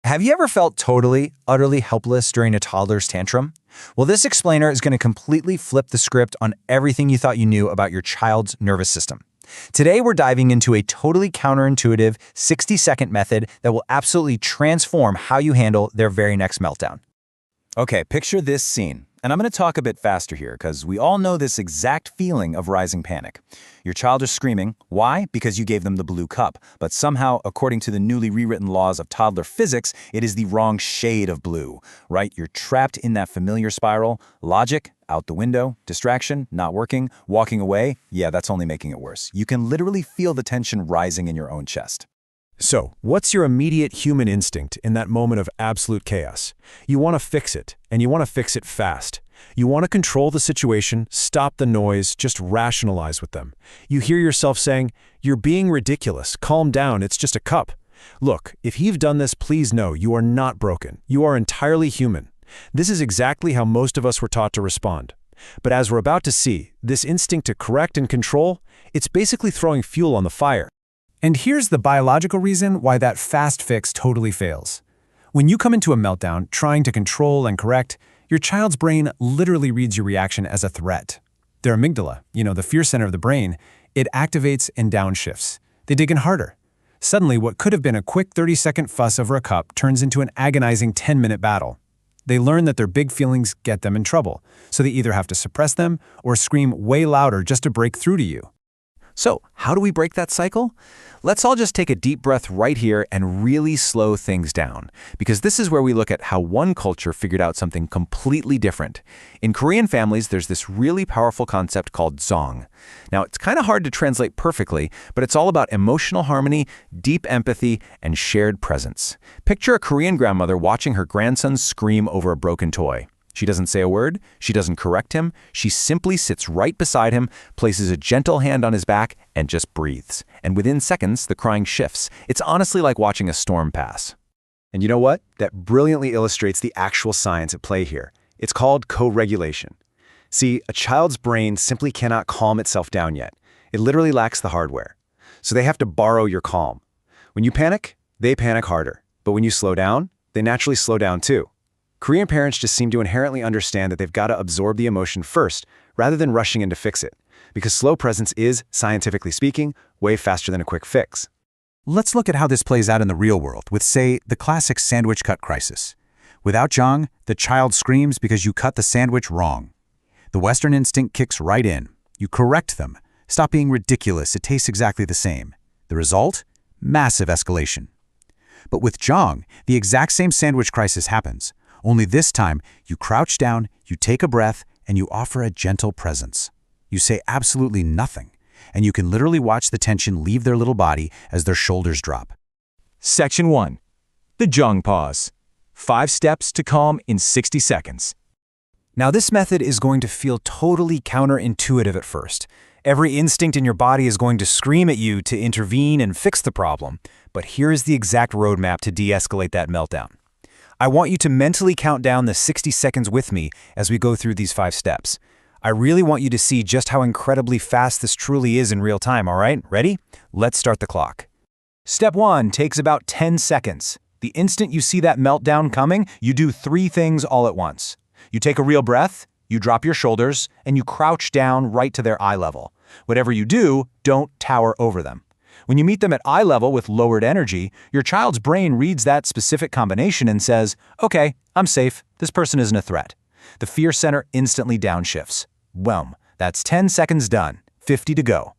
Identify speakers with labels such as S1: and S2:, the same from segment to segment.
S1: Have you ever felt totally, utterly helpless during a toddler's tantrum? Well, this explainer is going to completely flip the script on everything you thought you knew about your child's nervous system. Today, we're diving into a totally counterintuitive 60-second method that will absolutely transform how you handle their very next meltdown. Okay, picture this scene. And I'm going to talk a bit faster here because we all know this exact feeling of rising panic. Your child is screaming. Why? Because you gave them the blue cup. But somehow, according to the newly rewritten laws of toddler physics, it is the wrong shade of blue, right? You're trapped in that familiar spiral. Logic, out the window. Distraction, not working. Walking away, yeah, that's only making it worse. You can literally feel the tension rising in your own chest.
S2: So, what's your immediate human instinct in that moment of absolute chaos? You want to fix it, and you want to fix it fast. You want to control the situation, stop the noise, just rationalize with them. You hear yourself saying, "You're being ridiculous, calm down, it's just a cup." Look, if you've done this, please know you are not broken. You are entirely human. This is exactly how most of us were taught to respond. But as we're about to see, this instinct to correct and control, it's basically throwing fuel on the fire.
S3: And here's the biological reason why that fast fix totally fails. When you come into a meltdown trying to control and correct, your child's brain literally reads your reaction as a threat. Their amygdala, the fear center of the brain, it activates and downshifts. They dig in harder. Suddenly, what could have been a quick 30-second fuss over a cup turns into an agonizing 10-minute battle. They learn that their big feelings get them in trouble, so they either have to suppress them or scream way louder just to break through to you.
S1: So, how do we break that cycle? Let's all just take a deep breath right here and really slow things down, because this is where we look at how one culture figured out something completely different. In Korean families, there's this really powerful concept called Jeong. Now, it's kind of hard to translate perfectly, but it's all about emotional harmony, deep empathy, and shared presence. Picture a Korean grandmother watching her grandson scream over a broken toy. She doesn't say a word, she doesn't correct him, she simply sits right beside him, places a gentle hand on his back, and just breathes. And within seconds, the crying shifts. It's honestly like watching a storm pass.
S4: And you know what? That brilliantly illustrates the actual science at play here. It's called co-regulation. See, a child's brain simply cannot calm itself down yet. It literally lacks the hardware. So they have to borrow your calm. When you panic, they panic harder. But when you slow down, they naturally slow down too. Korean parents just seem to inherently understand that they've got to absorb the emotion first, rather than rushing in to fix it. Because slow presence is, scientifically speaking, way faster than a quick fix.
S5: Let's look at how this plays out in the real world with, say, the classic sandwich cut crisis. Without Jeong, the child screams because you cut the sandwich wrong. The Western instinct kicks right in. You correct them. Stop being ridiculous, it tastes exactly the same. The result? Massive escalation. But with Jeong, the exact same sandwich crisis happens. Only this time, you crouch down, you take a breath, and you offer a gentle presence. You say absolutely nothing, and you can literally watch the tension leave their little body as their shoulders drop.
S2: Section 1. The Jeong pause. 5 steps to calm in 60 seconds.
S3: Now, this method is going to feel totally counterintuitive at first. Every instinct in your body is going to scream at you to intervene and fix the problem. But here is the exact roadmap to de-escalate that meltdown. I want you to mentally count down the 60 seconds with me as we go through these 5 steps. I really want you to see just how incredibly fast this truly is in real time, all right? Ready? Let's start the clock. Step 1 takes about 10 seconds. The instant you see that meltdown coming, you do 3 things all at once. You take a real breath, you drop your shoulders, and you crouch down right to their eye level. Whatever you do, don't tower over them. When you meet them at eye level with lowered energy, your child's brain reads that specific combination and says, "Okay, I'm safe. This person isn't a threat." The fear center instantly downshifts. Boom. That's 10 seconds done. 50 to go.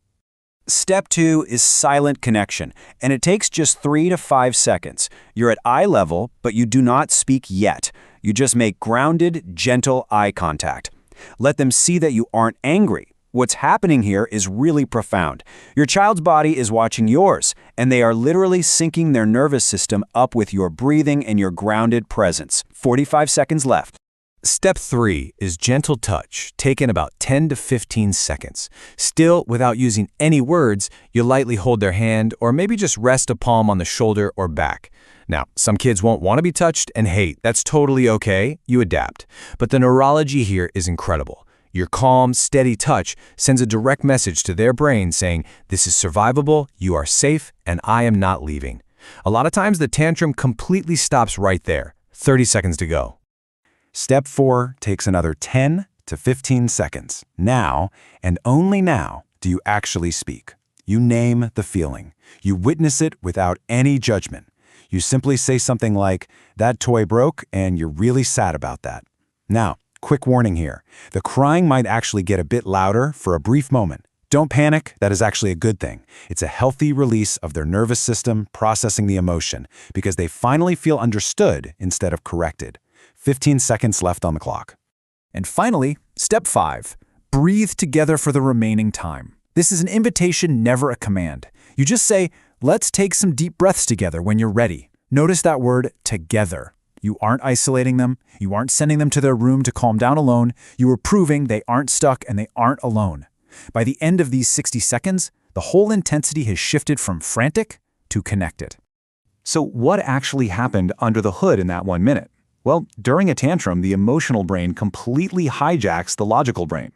S3: Step 2 is silent connection, and it takes just 3 to 5 seconds. You're at eye level, but you do not speak yet. You just make grounded, gentle eye contact. Let them see that you aren't angry. What's happening here is really profound. Your child's body is watching yours, and they are literally syncing their nervous system up with your breathing and your grounded presence. 45 seconds left.
S2: Step 3 is gentle touch, taken about 10 to 15 seconds. Still, without using any words, you lightly hold their hand or maybe just rest a palm on the shoulder or back. Now, some kids won't want to be touched, and hey, that's totally okay. You adapt. But the neurology here is incredible. Your calm, steady touch sends a direct message to their brain saying, "This is survivable, you are safe, and I am not leaving." A lot of times the tantrum completely stops right there. 30 seconds to go.
S4: Step 4 takes another 10 to 15 seconds. Now, and only now, do you actually speak. You name the feeling. You witness it without any judgment. You simply say something like, "That toy broke, and you're really sad about that." Now, quick warning here. The crying might actually get a bit louder for a brief moment. Don't panic, that is actually a good thing. It's a healthy release of their nervous system processing the emotion because they finally feel understood instead of corrected. 15 seconds left on the clock.
S3: And finally, step 5, breathe together for the remaining time. This is an invitation, never a command. You just say, let's take some deep breaths together when you're ready. Notice that word, together. You aren't isolating them. You aren't sending them to their room to calm down alone. You are proving they aren't stuck and they aren't alone. By the end of these 60 seconds, the whole intensity has shifted from frantic to connected.
S2: So what actually happened under the hood in that 1 minute? Well, during a tantrum, the emotional brain completely hijacks the logical brain.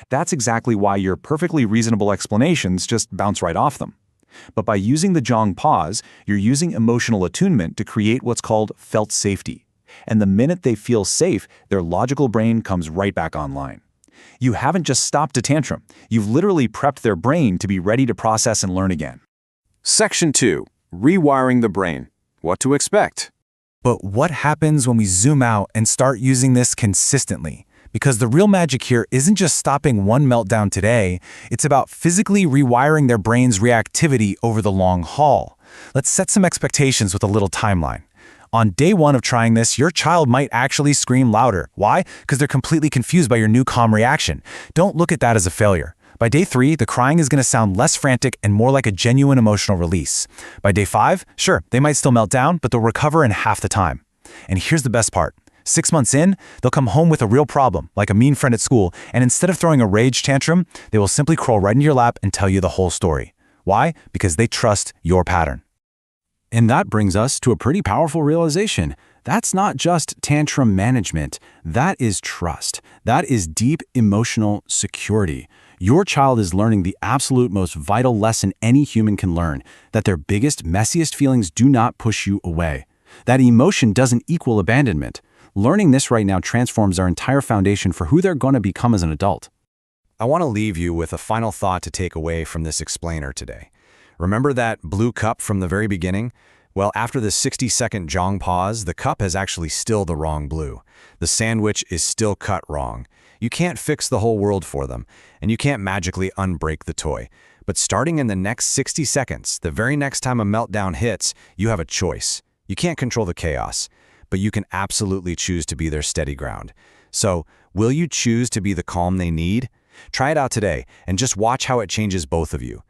S2: That's exactly why your perfectly reasonable explanations just bounce right off them. But by using the Jeong pause, you're using emotional attunement to create what's called felt safety. And the minute they feel safe, their logical brain comes right back online. You haven't just stopped a tantrum. You've literally prepped their brain to be ready to process and learn again.
S6: Section 2. Rewiring the brain. What to expect.
S3: But what happens when we zoom out and start using this consistently? Because the real magic here isn't just stopping one meltdown today, it's about physically rewiring their brain's reactivity over the long haul. Let's set some expectations with a little timeline. On day 1 of trying this, your child might actually scream louder. Why? Because they're completely confused by your new calm reaction. Don't look at that as a failure. By day 3, the crying is going to sound less frantic and more like a genuine emotional release. By day 5, sure, they might still melt down, but they'll recover in half the time. And here's the best part. 6 months in, they'll come home with a real problem, like a mean friend at school, and instead of throwing a rage tantrum, they will simply crawl right into your lap and tell you the whole story. Why? Because they trust your pattern.
S5: And that brings us to a pretty powerful realization. That's not just tantrum management. That is trust. That is deep emotional security. Your child is learning the absolute most vital lesson any human can learn, that their biggest, messiest feelings do not push you away. That emotion doesn't equal abandonment. Learning this right now transforms our entire foundation for who they're going to become as an adult.
S1: I want to leave you with a final thought to take away from this explainer today. Remember that blue cup from the very beginning? Well, after the 60-second Jeong pause, the cup is actually still the wrong blue. The sandwich is still cut wrong. You can't fix the whole world for them, and you can't magically unbreak the toy. But starting in the next 60 seconds, the very next time a meltdown hits, you have a choice. You can't control the chaos, but you can absolutely choose to be their steady ground. So, will you choose to be the calm they need? Try it out today, and just watch how it changes both of you.